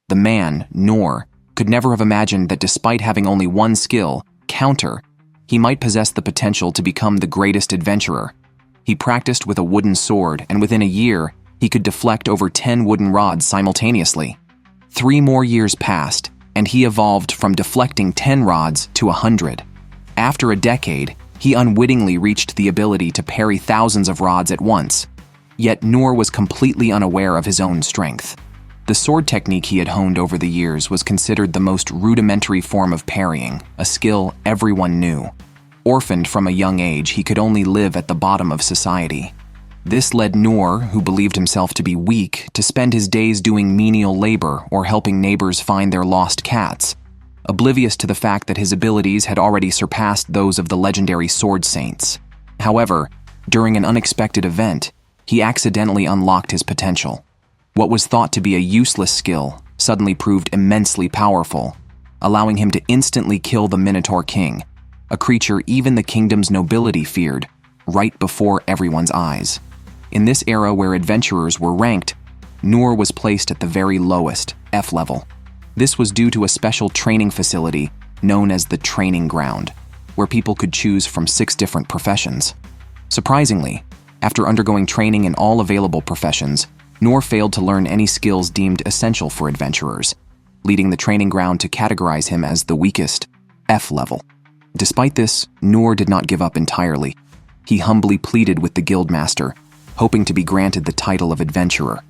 The man, Noor, could never have imagined that despite having only one skill, counter, he might possess the potential to become the greatest adventurer. He practiced with a wooden sword, and within a year, he could deflect over 10 wooden rods simultaneously. 3 more years passed, and he evolved from deflecting 10 rods to 100. After a decade, he unwittingly reached the ability to parry thousands of rods at once. Yet Noor was completely unaware of his own strength. The sword technique he had honed over the years was considered the most rudimentary form of parrying, a skill everyone knew. Orphaned from a young age, he could only live at the bottom of society. This led Noor, who believed himself to be weak, to spend his days doing menial labor or helping neighbors find their lost cats, oblivious to the fact that his abilities had already surpassed those of the legendary sword saints. However, during an unexpected event, he accidentally unlocked his potential. What was thought to be a useless skill suddenly proved immensely powerful, allowing him to instantly kill the Minotaur King, a creature even the kingdom's nobility feared, right before everyone's eyes. In this era where adventurers were ranked, Noor was placed at the very lowest, F level. This was due to a special training facility known as the Training Ground, where people could choose from 6 different professions. Surprisingly, after undergoing training in all available professions, Noor failed to learn any skills deemed essential for adventurers, leading the Training Ground to categorize him as the weakest, F level. Despite this, Noor did not give up entirely. He humbly pleaded with the Guildmaster, hoping to be granted the title of adventurer.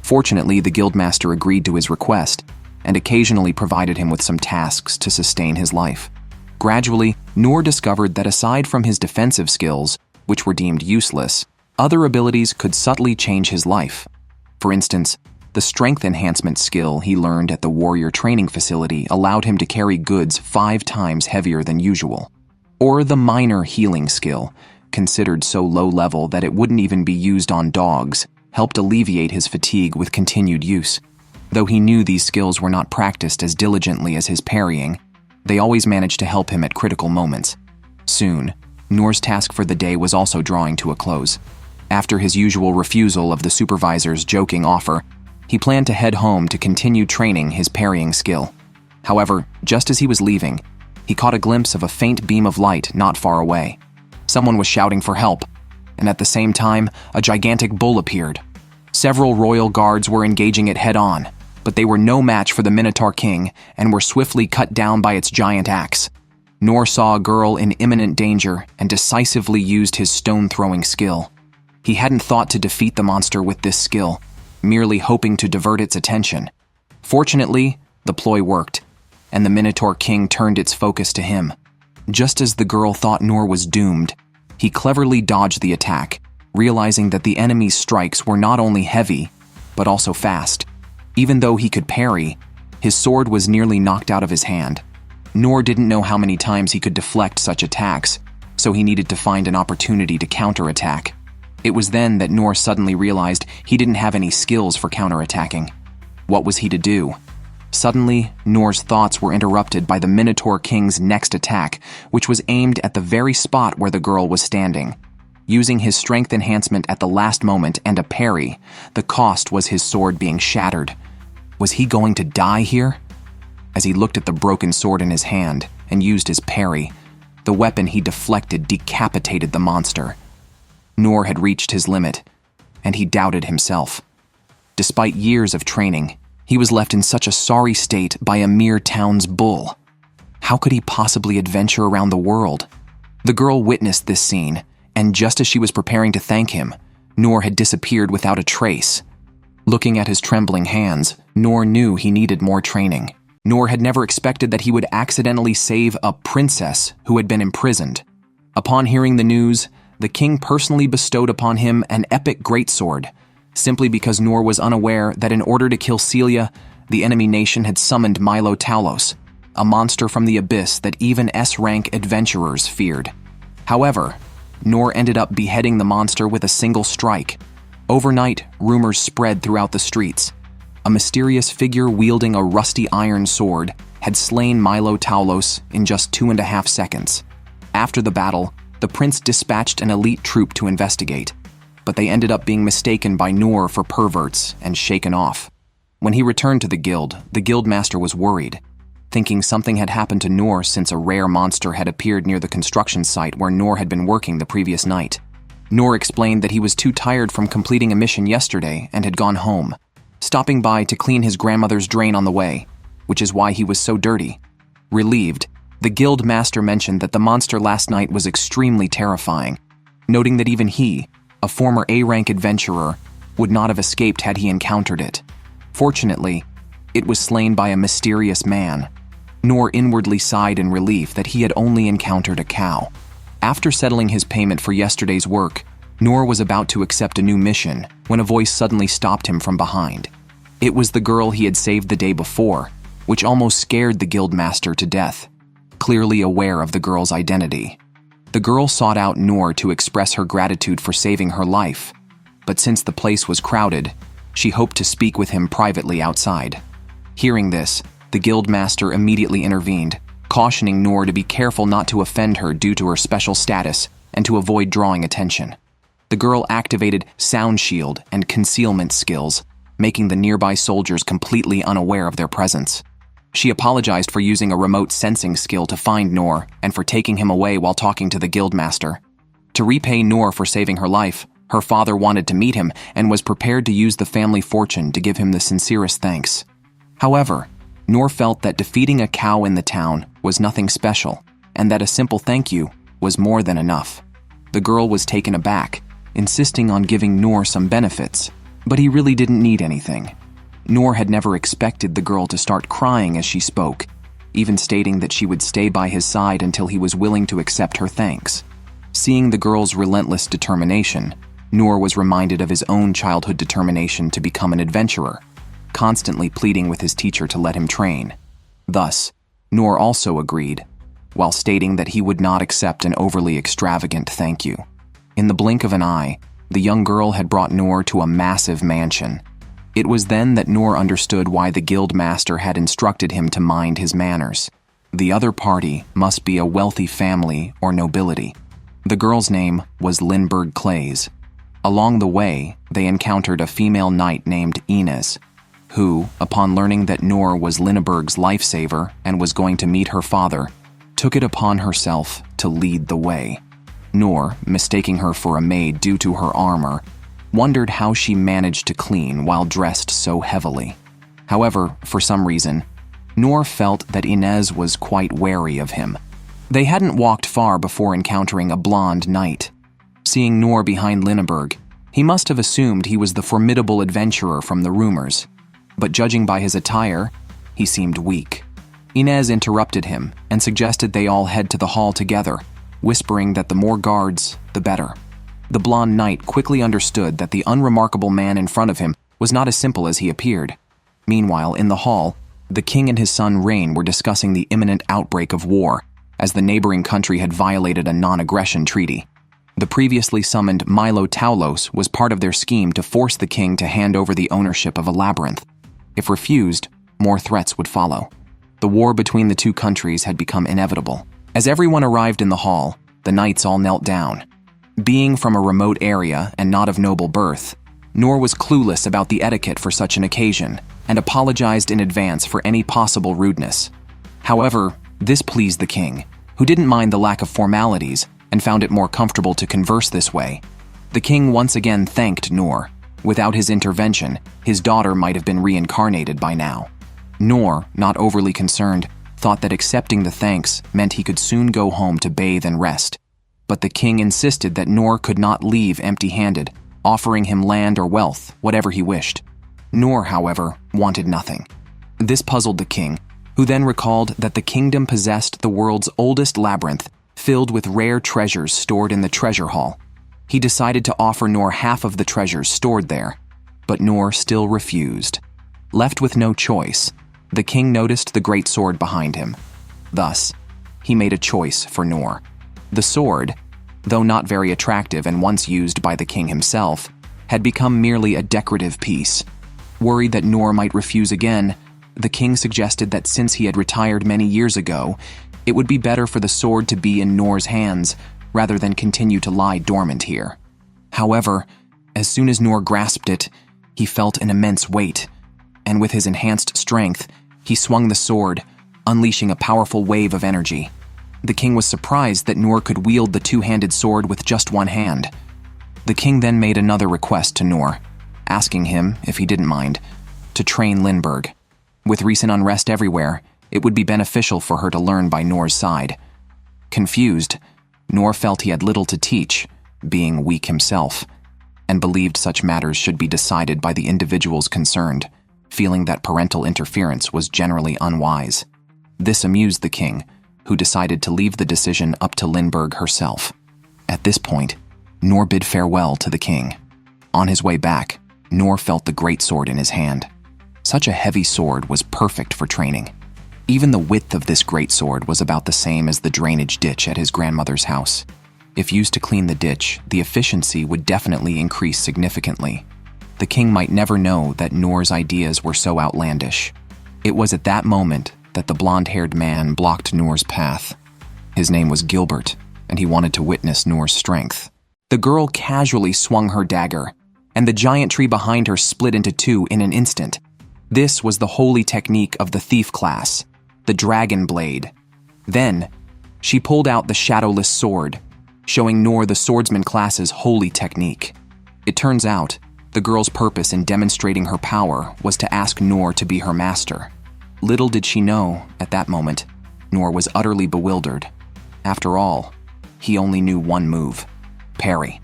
Fortunately, the Guildmaster agreed to his request and occasionally provided him with some tasks to sustain his life. Gradually, Noor discovered that aside from his defensive skills, which were deemed useless, other abilities could subtly change his life. For instance, the strength enhancement skill he learned at the warrior training facility allowed him to carry goods 5 times heavier than usual. Or the minor healing skill, considered so low level that it wouldn't even be used on dogs, helped alleviate his fatigue with continued use. Though he knew these skills were not practiced as diligently as his parrying, they always managed to help him at critical moments. Soon, Noor's task for the day was also drawing to a close. After his usual refusal of the supervisor's joking offer, he planned to head home to continue training his parrying skill. However, just as he was leaving, he caught a glimpse of a faint beam of light not far away. Someone was shouting for help, and at the same time, a gigantic bull appeared. Several royal guards were engaging it head-on, but they were no match for the Minotaur King and were swiftly cut down by its giant axe. Noor saw a girl in imminent danger and decisively used his stone-throwing skill. He hadn't thought to defeat the monster with this skill, merely hoping to divert its attention. Fortunately, the ploy worked, and the Minotaur King turned its focus to him. Just as the girl thought Noor was doomed, he cleverly dodged the attack, realizing that the enemy's strikes were not only heavy, but also fast. Even though he could parry, his sword was nearly knocked out of his hand. Noor didn't know how many times he could deflect such attacks, so he needed to find an opportunity to counterattack. It was then that Noor suddenly realized he didn't have any skills for counterattacking. What was he to do? Suddenly, Noor's thoughts were interrupted by the Minotaur King's next attack, which was aimed at the very spot where the girl was standing. Using his strength enhancement at the last moment and a parry, the cost was his sword being shattered. Was he going to die here? As he looked at the broken sword in his hand and used his parry, the weapon he deflected decapitated the monster. Noor had reached his limit, and he doubted himself. Despite years of training, he was left in such a sorry state by a mere town's bull. How could he possibly adventure around the world? The girl witnessed this scene, and just as she was preparing to thank him, Noor had disappeared without a trace. Looking at his trembling hands, Noor knew he needed more training. Noor had never expected that he would accidentally save a princess who had been imprisoned. Upon hearing the news, the king personally bestowed upon him an epic greatsword, simply because Noor was unaware that in order to kill Celia, the enemy nation had summoned Milo Talos, a monster from the abyss that even S-rank adventurers feared. However, Noor ended up beheading the monster with a single strike. Overnight, rumors spread throughout the streets. A mysterious figure wielding a rusty iron sword had slain Milo Talos in just 2.5 seconds. After the battle, the prince dispatched an elite troop to investigate, but they ended up being mistaken by Noor for perverts and shaken off. When he returned to the guild master was worried, thinking something had happened to Noor since a rare monster had appeared near the construction site where Noor had been working the previous night. Noor explained that he was too tired from completing a mission yesterday and had gone home, stopping by to clean his grandmother's drain on the way, which is why he was so dirty. Relieved, the guild master mentioned that the monster last night was extremely terrifying, noting that even he, a former A-rank adventurer, would not have escaped had he encountered it. Fortunately, it was slain by a mysterious man. Noor inwardly sighed in relief that he had only encountered a cow. After settling his payment for yesterday's work, Noor was about to accept a new mission when a voice suddenly stopped him from behind. It was the girl he had saved the day before, which almost scared the guildmaster to death, clearly aware of the girl's identity. The girl sought out Noor to express her gratitude for saving her life, but since the place was crowded, she hoped to speak with him privately outside. Hearing this, the guildmaster immediately intervened, cautioning Noor to be careful not to offend her due to her special status and to avoid drawing attention. The girl activated sound shield and concealment skills, making the nearby soldiers completely unaware of their presence. She apologized for using a remote sensing skill to find Noor and for taking him away while talking to the guildmaster. To repay Noor for saving her life, her father wanted to meet him and was prepared to use the family fortune to give him the sincerest thanks. However, Noor felt that defeating a cow in the town was nothing special, and that a simple thank you was more than enough. The girl was taken aback, insisting on giving Noor some benefits, but he really didn't need anything. Noor had never expected the girl to start crying as she spoke, even stating that she would stay by his side until he was willing to accept her thanks. Seeing the girl's relentless determination, Noor was reminded of his own childhood determination to become an adventurer, constantly pleading with his teacher to let him train. Thus, Noor also agreed, while stating that he would not accept an overly extravagant thank you. In the blink of an eye, the young girl had brought Noor to a massive mansion. It was then that Noor understood why the guild master had instructed him to mind his manners. The other party must be a wealthy family or nobility. The girl's name was Lindbergh Clays. Along the way, they encountered a female knight named Inez, who, upon learning that Noor was Lindbergh's lifesaver and was going to meet her father, took it upon herself to lead the way. Noor, mistaking her for a maid due to her armor, wondered how she managed to clean while dressed so heavily. However, for some reason, Noor felt that Inez was quite wary of him. They hadn't walked far before encountering a blonde knight. Seeing Noor behind Lindbergh, he must have assumed he was the formidable adventurer from the rumors, but judging by his attire, he seemed weak. Inez interrupted him and suggested they all head to the hall together, whispering that the more guards, the better. The blonde knight quickly understood that the unremarkable man in front of him was not as simple as he appeared. Meanwhile, in the hall, the king and his son Rain were discussing the imminent outbreak of war, as the neighboring country had violated a non-aggression treaty. The previously summoned Milo Taulos was part of their scheme to force the king to hand over the ownership of a labyrinth. If refused, more threats would follow. The war between the two countries had become inevitable. As everyone arrived in the hall, the knights all knelt down. Being from a remote area and not of noble birth, Noor was clueless about the etiquette for such an occasion and apologized in advance for any possible rudeness. However, this pleased the king, who didn't mind the lack of formalities and found it more comfortable to converse this way. The king once again thanked Noor. Without his intervention, his daughter might have been reincarnated by now. Noor, not overly concerned, thought that accepting the thanks meant he could soon go home to bathe and rest. But the king insisted that Noor could not leave empty-handed, offering him land or wealth, whatever he wished. Noor, however, wanted nothing. This puzzled the king, who then recalled that the kingdom possessed the world's oldest labyrinth, filled with rare treasures stored in the treasure hall. He decided to offer Noor half of the treasures stored there, but Noor still refused. Left with no choice, the king noticed the great sword behind him. Thus, he made a choice for Noor. The sword, though not very attractive and once used by the king himself, had become merely a decorative piece. Worried that Noor might refuse again, the king suggested that since he had retired many years ago, it would be better for the sword to be in Noor's hands rather than continue to lie dormant here. However, as soon as Noor grasped it, he felt an immense weight, and with his enhanced strength, he swung the sword, unleashing a powerful wave of energy. The king was surprised that Noor could wield the two-handed sword with just one hand. The king then made another request to Noor, asking him, if he didn't mind, to train Lindbergh. With recent unrest everywhere, it would be beneficial for her to learn by Noor's side. Confused, Noor felt he had little to teach, being weak himself, and believed such matters should be decided by the individuals concerned, feeling that parental interference was generally unwise. This amused the king, who decided to leave the decision up to Lindbergh herself. At this point, Noor bid farewell to the king. On his way back, Noor felt the greatsword in his hand. Such a heavy sword was perfect for training. Even the width of this greatsword was about the same as the drainage ditch at his grandmother's house. If used to clean the ditch, the efficiency would definitely increase significantly. The king might never know that Noor's ideas were so outlandish. It was at that moment that the blonde-haired man blocked Noor's path. His name was Gilbert, and he wanted to witness Noor's strength. The girl casually swung her dagger, and the giant tree behind her split into two in an instant. This was the holy technique of the thief class, the dragon blade. Then, she pulled out the shadowless sword, showing Noor the swordsman class's holy technique. It turns out, the girl's purpose in demonstrating her power was to ask Noor to be her master. Little did she know, at that moment, Noor was utterly bewildered. After all, he only knew one move: parry.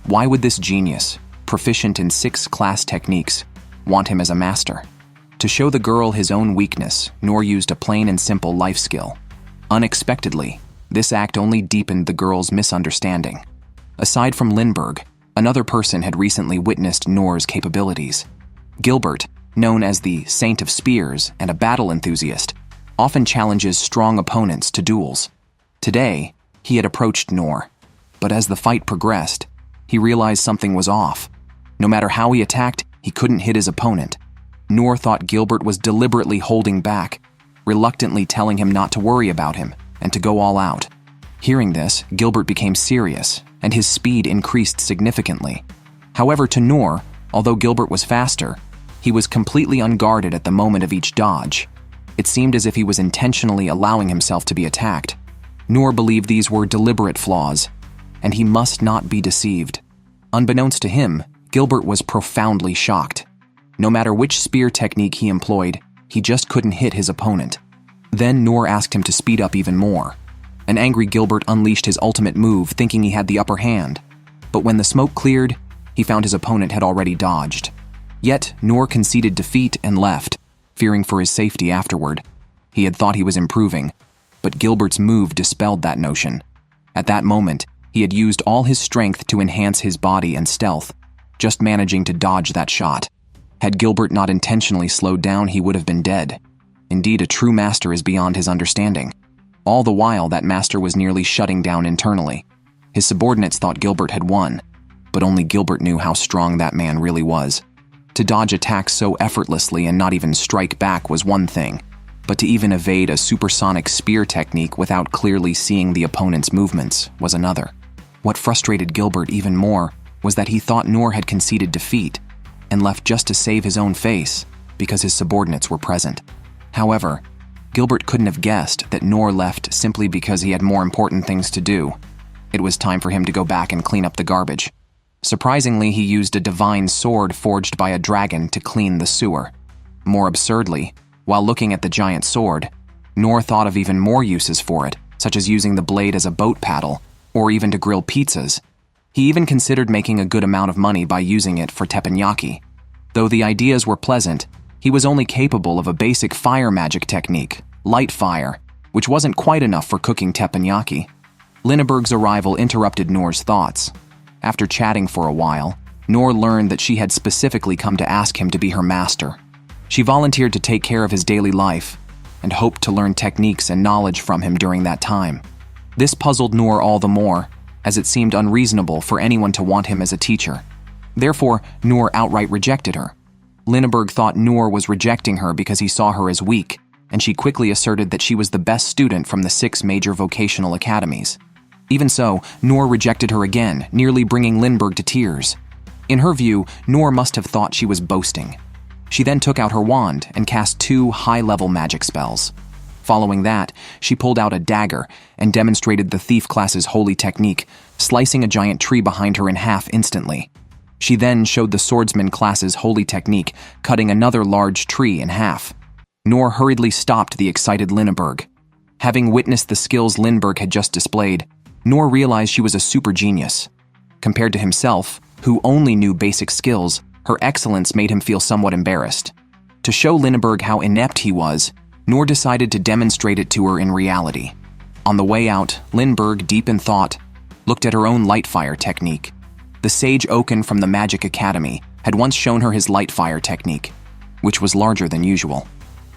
Why would this genius, proficient in 6 class techniques, want him as a master? To show the girl his own weakness, Noor used a plain and simple life skill. Unexpectedly, this act only deepened the girl's misunderstanding. Aside from Lindbergh, another person had recently witnessed Noor's capabilities. Gilbert, known as the Saint of Spears and a battle enthusiast, often challenges strong opponents to duels. Today, he had approached Noor, but as the fight progressed, he realized something was off. No matter how he attacked, he couldn't hit his opponent. Noor thought Gilbert was deliberately holding back, reluctantly telling him not to worry about him and to go all out. Hearing this, Gilbert became serious, and his speed increased significantly. However, to Noor, although Gilbert was faster, he was completely unguarded at the moment of each dodge. It seemed as if he was intentionally allowing himself to be attacked. Noor believed these were deliberate flaws, and he must not be deceived. Unbeknownst to him, Gilbert was profoundly shocked. No matter which spear technique he employed, he just couldn't hit his opponent. Then Noor asked him to speed up even more. An angry Gilbert unleashed his ultimate move, thinking he had the upper hand. But when the smoke cleared, he found his opponent had already dodged. Yet, Noor conceded defeat and left, fearing for his safety afterward. He had thought he was improving, but Gilbert's move dispelled that notion. At that moment, he had used all his strength to enhance his body and stealth, just managing to dodge that shot. Had Gilbert not intentionally slowed down, he would have been dead. Indeed, a true master is beyond his understanding. All the while, that master was nearly shutting down internally. His subordinates thought Gilbert had won, but only Gilbert knew how strong that man really was. To dodge attacks so effortlessly and not even strike back was one thing, but to even evade a supersonic spear technique without clearly seeing the opponent's movements was another. What frustrated Gilbert even more was that he thought Noor had conceded defeat and left just to save his own face because his subordinates were present. However, Gilbert couldn't have guessed that Noor left simply because he had more important things to do. It was time for him to go back and clean up the garbage. Surprisingly, he used a divine sword forged by a dragon to clean the sewer. More absurdly, while looking at the giant sword, Noor thought of even more uses for it, such as using the blade as a boat paddle, or even to grill pizzas. He even considered making a good amount of money by using it for teppanyaki. Though the ideas were pleasant, he was only capable of a basic fire magic technique, light fire, which wasn't quite enough for cooking teppanyaki. Lindbergh's arrival interrupted Noor's thoughts. After chatting for a while, Noor learned that she had specifically come to ask him to be her master. She volunteered to take care of his daily life and hoped to learn techniques and knowledge from him during that time. This puzzled Noor all the more, as it seemed unreasonable for anyone to want him as a teacher. Therefore, Noor outright rejected her. Lindbergh thought Noor was rejecting her because he saw her as weak, and she quickly asserted that she was the best student from the 6 major vocational academies. Even so, Noor rejected her again, nearly bringing Lindbergh to tears. In her view, Noor must have thought she was boasting. She then took out her wand and cast 2 high-level magic spells. Following that, she pulled out a dagger and demonstrated the thief class's holy technique, slicing a giant tree behind her in half instantly. She then showed the swordsman class's holy technique, cutting another large tree in half. Noor hurriedly stopped the excited Lindbergh. Having witnessed the skills Lindbergh had just displayed, Noor realized she was a super genius. Compared to himself, who only knew basic skills, her excellence made him feel somewhat embarrassed. To show Lindbergh how inept he was, Noor decided to demonstrate it to her in reality. On the way out, Lindbergh, deep in thought, looked at her own light-fire technique. The sage Orphan from the Magic Academy had once shown her his light-fire technique, which was larger than usual.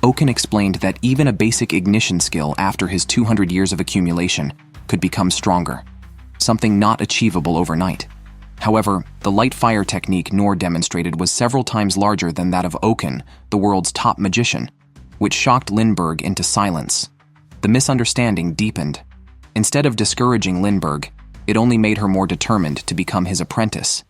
Orphan explained that even a basic ignition skill after his 200 years of accumulation could become stronger, something not achievable overnight. However, the light-fire technique Noor demonstrated was several times larger than that of Orphan, the world's top magician, which shocked Lindbergh into silence. The misunderstanding deepened. Instead of discouraging Lindbergh, it only made her more determined to become his apprentice.